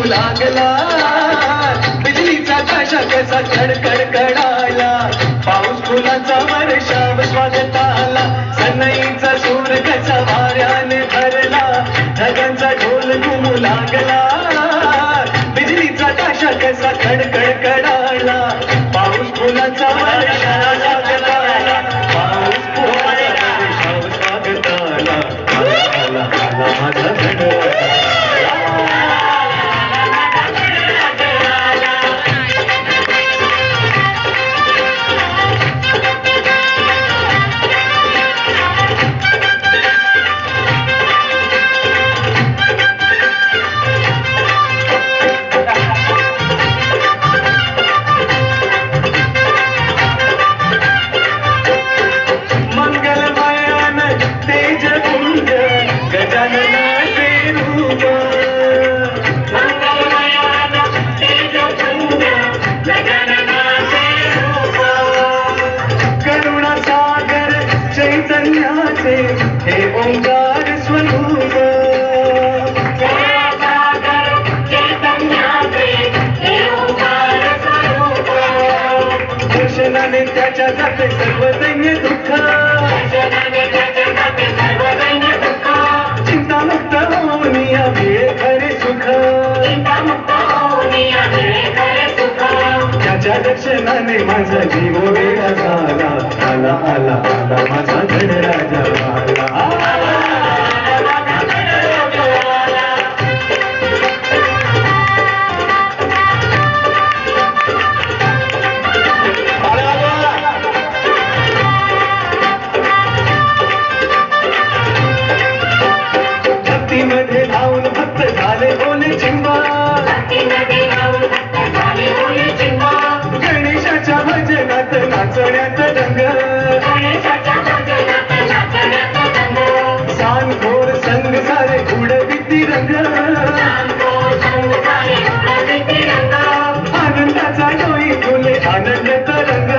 लागला, बिजलीचा ताशा कसा कडकड कडाला, पाऊस फुलाचा वर्षाव स्वागताला, सनईचा सूर कसा वाऱ्याने भरला, ढगांचा ढोल घुमू लागला, बिजलीचा ताशा कसा कडकड कडाला, पाऊस फुलाचा वर्षाव स्वागताला, पाऊस फुलाचा वर्षाव स्वागताला, आला आला माझा गणराजा. चैतन्याचे हे ओंकार स्वरूप, चैतन्याचे हे ओंकार स्वरूप, दर्शनाने त्याच्या जाते सर्व दैन्य दुःख, दर्शनाने त्याच्या जाते सर्व दैन्य दुःख, चिंतामुक्त होऊन या वेळे खरे सुख, चिंतामुक्त होऊन या वेळे खरे सुख, त्याच्या दर्शनाने माझा जीव वेगळा झाला, आला आला आला माझा गणराजा आला. भक्तीमध्ये धावून भक्त झाले बोले चिंबा, भक्तीमध्ये धावून भक्त झाले बोले चिंबा, गणेशाच्या भजनात नाचण्यात रंग, गणेशाच्या भजनात नाचण्यात रंग, सांखोर संग सारे उडविती रंग, सांखोर संग सारे उडविती रंग, आनंदाचा डोई फुले आनंद तरंग,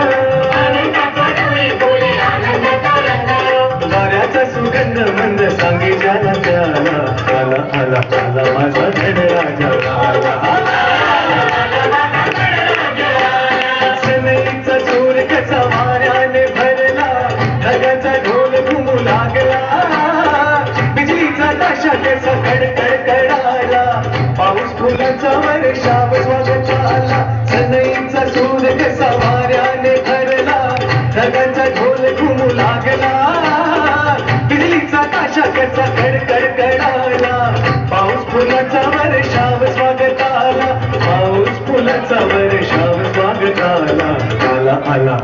आनंदाचा डोई फुले आनंद तरंग, वाऱ्याचा सुगंध मंद सांगे ज्याला त्याला, आला आला आला माझा गणराजा आला. सनईचा सूर कसा वाऱ्याने भरला, ढगाचा ढोल घुमू लागला, बिजलीचा ताशा कसा कडकड कडाला, पाऊस फुलाचा वर्षाव स्वागताला, सनईचा सूर कसा वाऱ्याने भरला, ढगाचा ढोल घुमू लागला, बिजलीचा ताशा कसा कडकड कडाला, पाऊस फुलाचा वर्षाव स्वागताला, पाऊस फुलाचा वर्षाव स्वागताला, आला आला